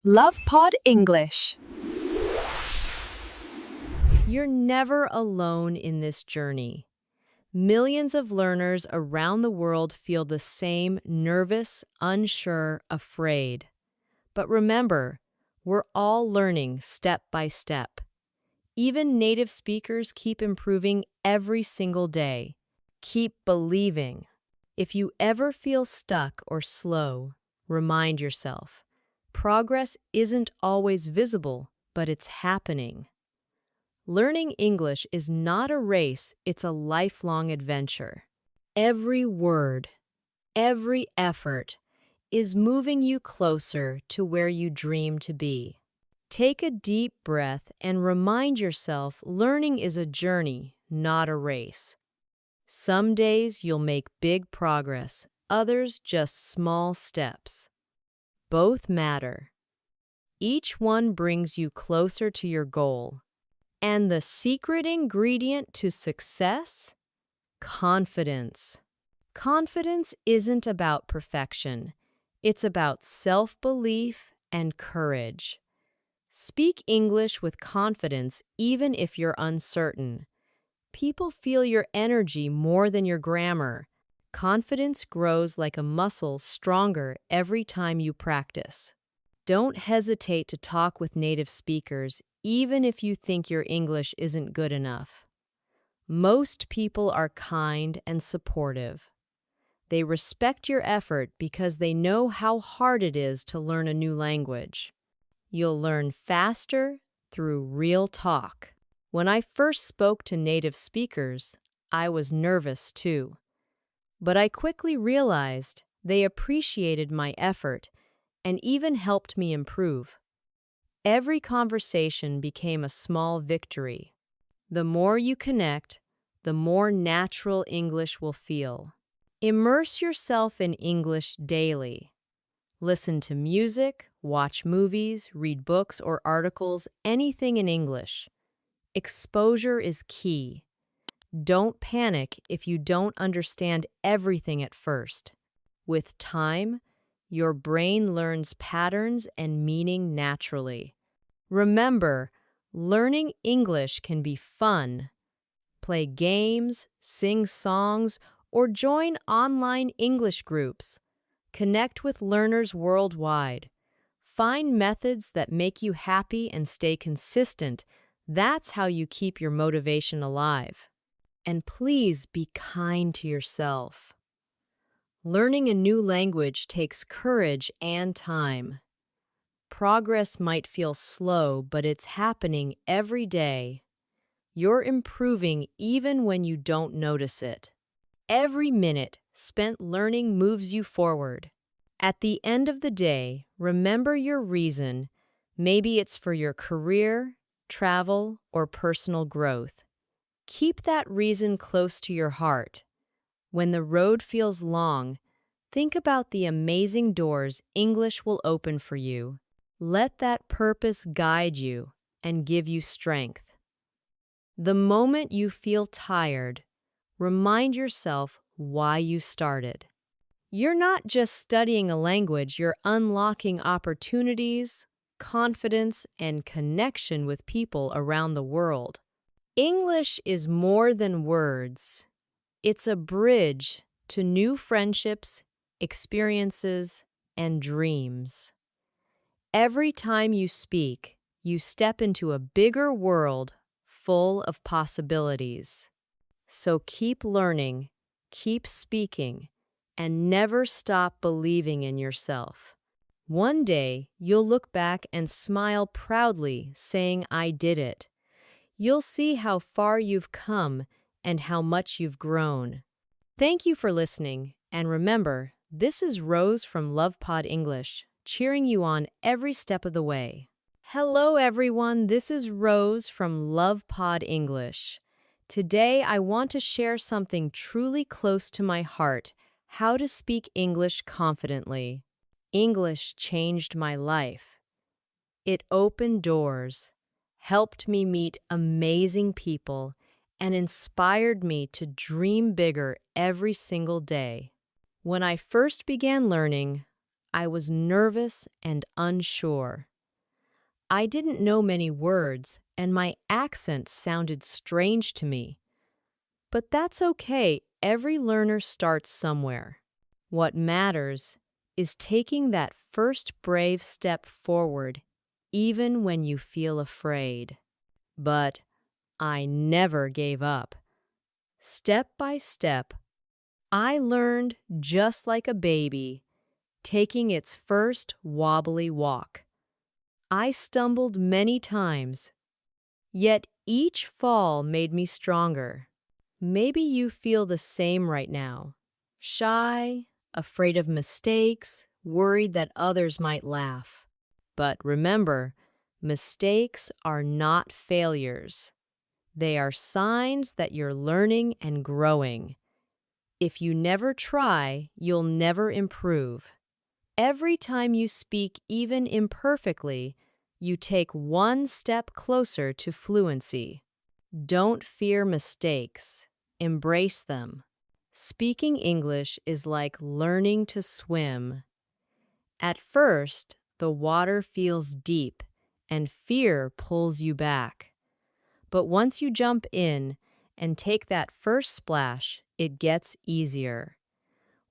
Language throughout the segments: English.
Love Pod English. You're never alone in this journey. Millions of learners around the world feel the same nervous, unsure, afraid. But remember, we're all learning step by step. Even native speakers keep improving every single day. Keep believing. If you ever feel stuck or slow, remind yourself. Progress isn't always visible, but it's happening. Learning English is not a race, it's a lifelong adventure. Every word, every effort is moving you closer to where you dream to be. Take a deep breath and remind yourself learning is a journey, not a race. Some days you'll make big progress, others just small steps. Both matter. Each one brings you closer to your goal. And the secret ingredient to success? Confidence. Confidence isn't about perfection. It's about self-belief and courage. Speak English with confidence even if you're uncertain. People feel your energy more than your grammar. Confidence grows like a muscle, stronger every time you practice. Don't hesitate to talk with native speakers, even if you think your English isn't good enough. Most people are kind and supportive. They respect your effort because they know how hard it is to learn a new language. You'll learn faster through real talk. When I first spoke to native speakers, I was nervous too. But I quickly realized they appreciated my effort and even helped me improve. Every conversation became a small victory. The more you connect, the more natural English will feel. Immerse yourself in English daily. Listen to music, watch movies, read books or articles, anything in English. Exposure is key. Don't panic if you don't understand everything at first. With time, your brain learns patterns and meaning naturally. Remember, learning English can be fun. Play games, sing songs, or join online English groups. Connect with learners worldwide. Find methods that make you happy and stay consistent. That's how you keep your motivation alive. And please be kind to yourself. Learning a new language takes courage and time. Progress might feel slow, but it's happening every day. You're improving even when you don't notice it. Every minute spent learning moves you forward. At the end of the day, remember your reason. Maybe it's for your career, travel, or personal growth. Keep that reason close to your heart. When the road feels long, think about the amazing doors English will open for you. Let that purpose guide you and give you strength. The moment you feel tired, remind yourself why you started. You're not just studying a language, you're unlocking opportunities, confidence, and connection with people around the world. English is more than words. It's a bridge to new friendships, experiences, and dreams. Every time you speak, you step into a bigger world full of possibilities. So keep learning, keep speaking, and never stop believing in yourself. One day, you'll look back and smile proudly, saying, "I did it." You'll see how far you've come and how much you've grown. Thank you for listening, and remember, this is Rose from Love Pod English, cheering you on every step of the way. Hello everyone, this is Rose from Love Pod English. Today I want to share something truly close to my heart: how to speak English confidently. English changed my life. It opened doors, helped me meet amazing people, and inspired me to dream bigger every single day. When I first began learning, I was nervous and unsure. I didn't know many words, and my accent sounded strange to me. But that's okay. Every learner starts somewhere. What matters is taking that first brave step forward, even when you feel afraid. But I never gave up. Step by step, I learned just like a baby, taking its first wobbly walk. I stumbled many times, yet each fall made me stronger. Maybe you feel the same right now. Shy, afraid of mistakes, worried that others might laugh. But remember, mistakes are not failures. They are signs that you're learning and growing. If you never try, you'll never improve. Every time you speak, even imperfectly, you take one step closer to fluency. Don't fear mistakes. Embrace them. Speaking English is like learning to swim. At first, the water feels deep and fear pulls you back. But once you jump in and take that first splash, it gets easier.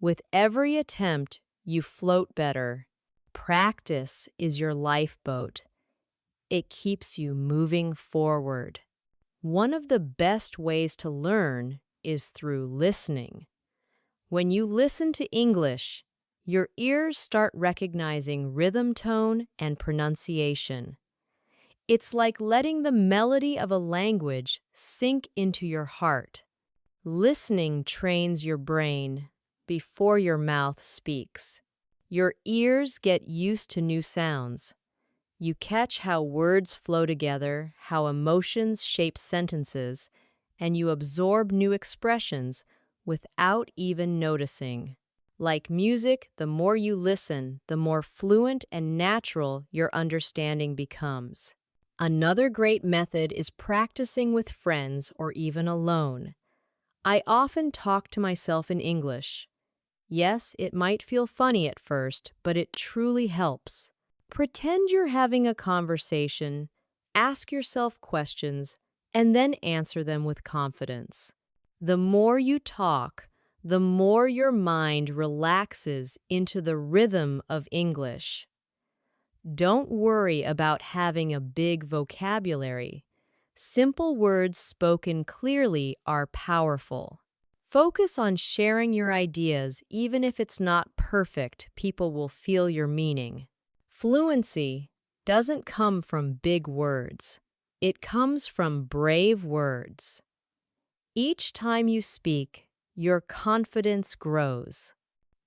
With every attempt, you float better. Practice is your lifeboat. It keeps you moving forward. One of the best ways to learn is through listening. When you listen to English, your ears start recognizing rhythm, tone, and pronunciation. It's like letting the melody of a language sink into your heart. Listening trains your brain before your mouth speaks. Your ears get used to new sounds. You catch how words flow together, how emotions shape sentences, and you absorb new expressions without even noticing. Like music, the more you listen, the more fluent and natural your understanding becomes. Another great method is practicing with friends or even alone. I often talk to myself in English. Yes, it might feel funny at first, but it truly helps. Pretend you're having a conversation, ask yourself questions, and then answer them with confidence. The more you talk, the more your mind relaxes into the rhythm of English. Don't worry about having a big vocabulary. Simple words spoken clearly are powerful. Focus on sharing your ideas. Even if it's not perfect, people will feel your meaning. Fluency doesn't come from big words. It comes from brave words. Each time you speak, your confidence grows.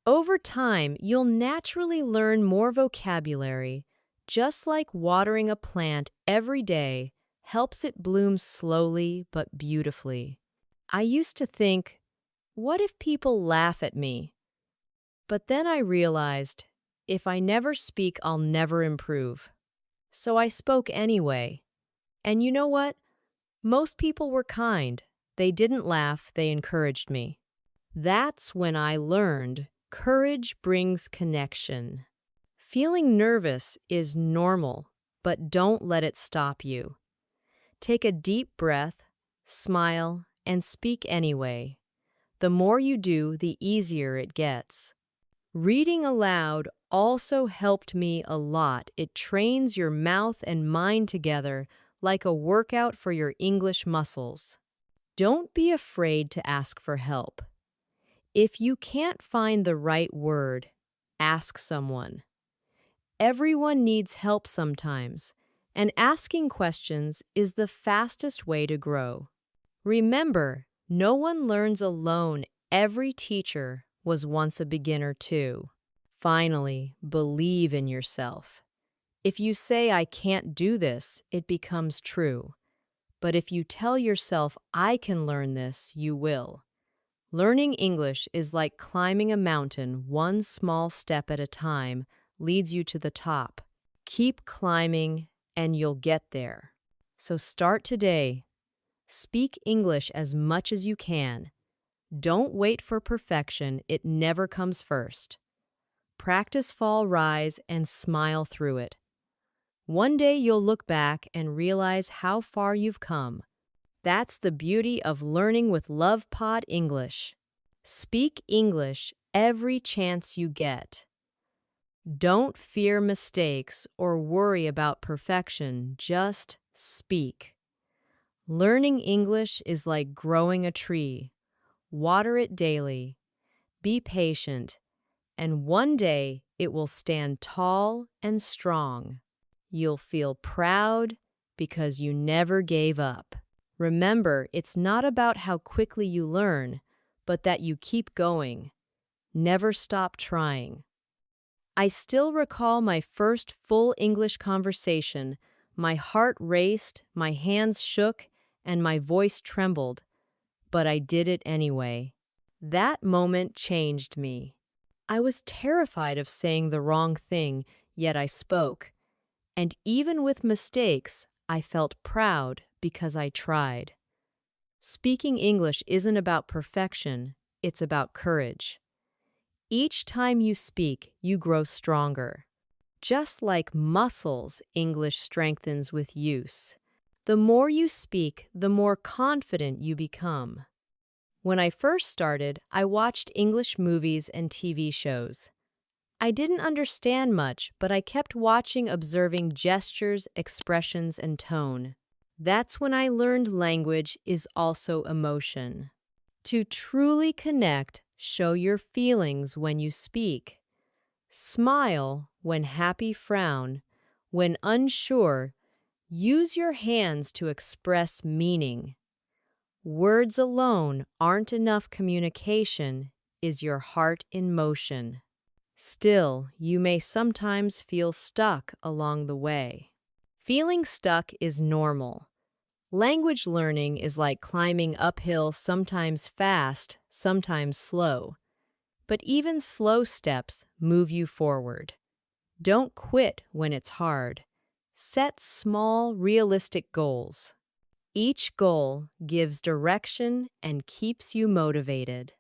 Over time, you'll naturally learn more vocabulary, just like watering a plant every day helps it bloom slowly but beautifully. I used to think, what if people laugh at me? But then I realized, if I never speak, I'll never improve. So I spoke anyway. And you know what? Most people were kind. They didn't laugh, they encouraged me. That's when I learned courage brings connection. Feeling nervous is normal, but don't let it stop you. Take a deep breath, smile, and speak anyway. The more you do, the easier it gets. Reading aloud also helped me a lot. It trains your mouth and mind together like a workout for your English muscles. Don't be afraid to ask for help. If you can't find the right word, ask someone. Everyone needs help sometimes, and asking questions is the fastest way to grow. Remember, no one learns alone. Every teacher was once a beginner too. Finally, believe in yourself. If you say, "I can't do this," it becomes true. But if you tell yourself, "I can learn this," you will. Learning English is like climbing a mountain. One small step at a time leads you to the top. Keep climbing and you'll get there. So start today. Speak English as much as you can. Don't wait for perfection. It never comes first. Practice, fall, rise, and smile through it. One day you'll look back and realize how far you've come. That's the beauty of learning with Love Pod English. Speak English every chance you get. Don't fear mistakes or worry about perfection, just speak. Learning English is like growing a tree. Water it daily, be patient, and one day it will stand tall and strong. You'll feel proud because you never gave up. Remember, it's not about how quickly you learn, but that you keep going. Never stop trying. I still recall my first full English conversation. My heart raced, my hands shook, and my voice trembled, but I did it anyway. That moment changed me. I was terrified of saying the wrong thing, yet I spoke. And even with mistakes, I felt proud because I tried. Speaking English isn't about perfection, it's about courage. Each time you speak, you grow stronger. Just like muscles, English strengthens with use. The more you speak, the more confident you become. When I first started, I watched English movies and TV shows. I didn't understand much, but I kept watching, observing gestures, expressions, and tone. That's when I learned language is also emotion. To truly connect, show your feelings when you speak. Smile when happy, frown. When unsure, use your hands to express meaning. Words alone aren't enough. Communication is your heart in motion. Still, you may sometimes feel stuck along the way. Feeling stuck is normal. Language learning is like climbing uphill, sometimes fast, sometimes slow. But even slow steps move you forward. Don't quit when it's hard. Set small, realistic goals. Each goal gives direction and keeps you motivated.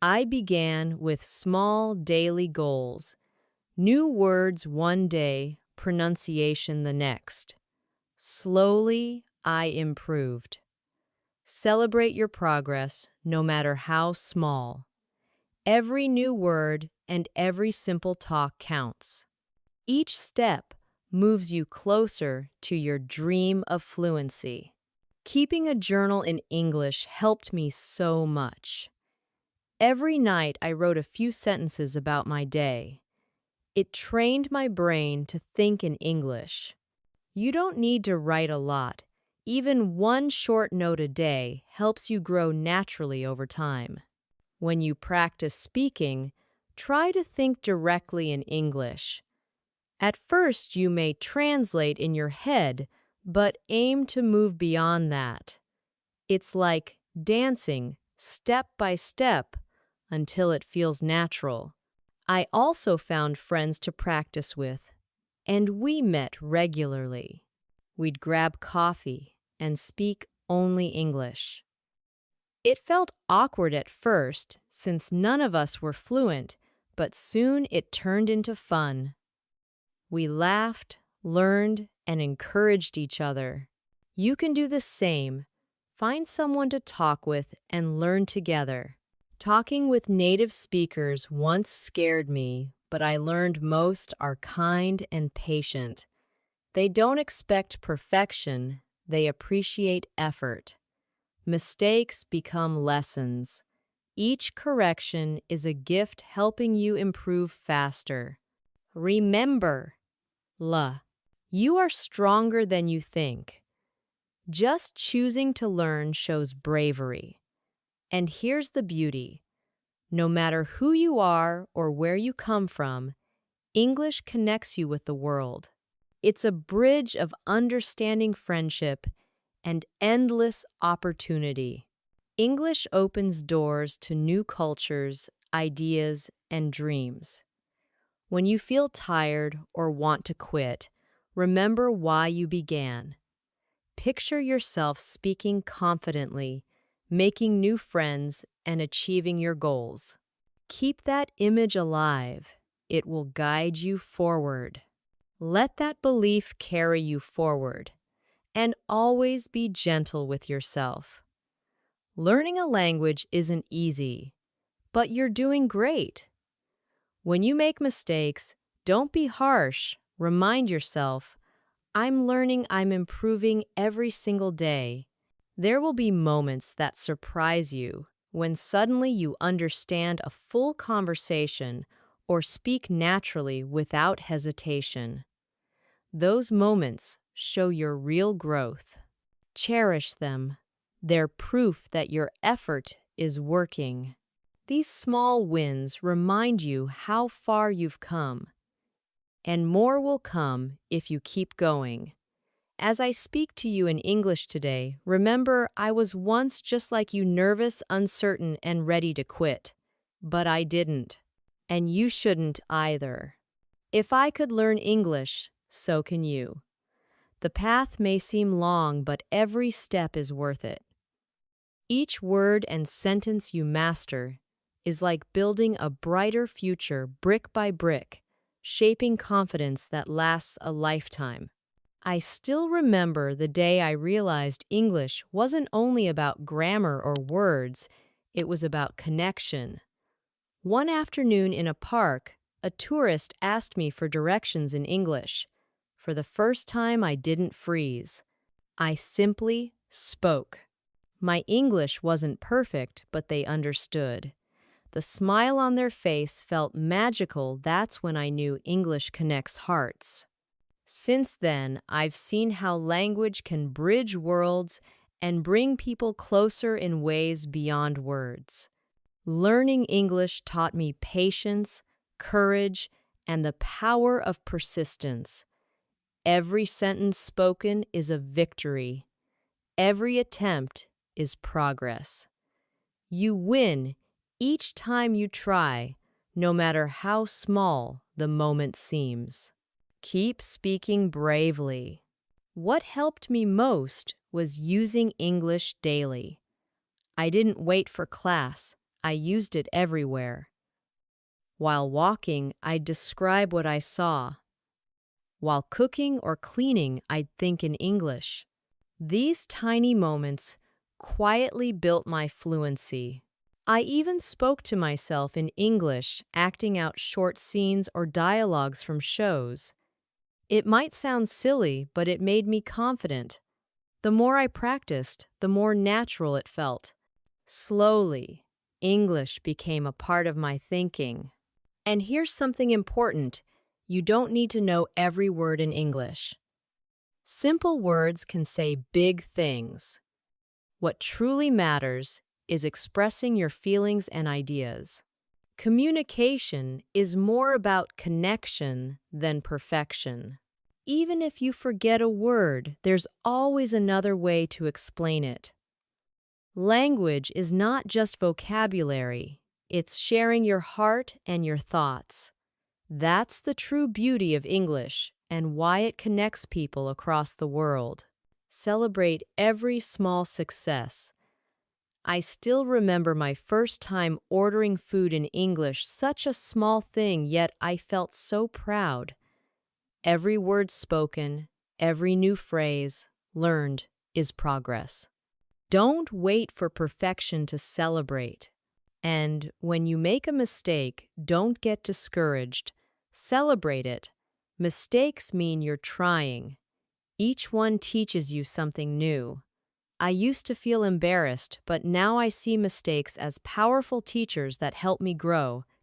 I began with small daily goals. New words one day, pronunciation the next. Slowly, I improved. Celebrate your progress, no matter how small. Every new word and every simple talk counts. Each step moves you closer to your dream of fluency. Keeping a journal in English helped me so much. Every night I wrote a few sentences about my day. It trained my brain to think in English. You don't need to write a lot. Even one short note a day helps you grow naturally over time. When you practice speaking, try to think directly in English. At first, you may translate in your head, but aim to move beyond that. It's like dancing, step by step, until it feels natural. I also found friends to practice with, and we met regularly. We'd grab coffee and speak only English. It felt awkward at first, since none of us were fluent, but soon it turned into fun. We laughed, learned, and encouraged each other. You can do the same. Find someone to talk with and learn together. Talking with native speakers once scared me, but I learned most are kind and patient. They don't expect perfection, they appreciate effort. Mistakes become lessons. Each correction is a gift helping you improve faster. Remember, you are stronger than you think. Just choosing to learn shows bravery. And here's the beauty. No matter who you are or where you come from, English connects you with the world. It's a bridge of understanding, friendship, and endless opportunity. English opens doors to new cultures, ideas, and dreams. When you feel tired or want to quit, remember why you began. Picture yourself speaking confidently, making new friends, and achieving your goals. Keep that image alive. It will guide you forward. Let that belief carry you forward, and always be gentle with yourself. Learning a language isn't easy, but you're doing great. When you make mistakes, don't be harsh. Remind yourself, I'm learning, I'm improving every single day. There will be moments that surprise you when suddenly you understand a full conversation or speak naturally without hesitation. Those moments show your real growth. Cherish them. They're proof that your effort is working. These small wins remind you how far you've come, and more will come if you keep going. As I speak to you in English today, remember I was once just like you, nervous, uncertain, and ready to quit. But I didn't. And you shouldn't either. If I could learn English, so can you. The path may seem long, but every step is worth it. Each word and sentence you master is like building a brighter future brick by brick, shaping confidence that lasts a lifetime. I still remember the day I realized English wasn't only about grammar or words, it was about connection. One afternoon in a park, a tourist asked me for directions in English. For the first time, I didn't freeze. I simply spoke. My English wasn't perfect, but they understood. The smile on their face felt magical. That's when I knew English connects hearts. Since then, I've seen how language can bridge worlds and bring people closer in ways beyond words. Learning English taught me patience, courage, and the power of persistence. Every sentence spoken is a victory. Every attempt is progress. You win each time you try, no matter how small the moment seems. Keep speaking bravely. What helped me most was using English daily. I didn't wait for class, I used it everywhere. While walking, I'd describe what I saw. While cooking or cleaning, I'd think in English. These tiny moments quietly built my fluency. I even spoke to myself in English, acting out short scenes or dialogues from shows. It might sound silly, but it made me confident. The more I practiced, the more natural it felt. Slowly, English became a part of my thinking. And here's something important. You don't need to know every word in English. Simple words can say big things. What truly matters is expressing your feelings and ideas. Communication is more about connection than perfection. Even if you forget a word, there's always another way to explain it. Language is not just vocabulary, it's sharing your heart and your thoughts. That's the true beauty of English and why it connects people across the world. Celebrate every small success. I still remember my first time ordering food in English, such a small thing, yet I felt so proud. Every word spoken, every new phrase learned is progress. Don't wait for perfection to celebrate. And when you make a mistake, don't get discouraged. Celebrate it. Mistakes mean you're trying. Each one teaches you something new. I used to feel embarrassed, but now I see mistakes as powerful teachers that help me grow.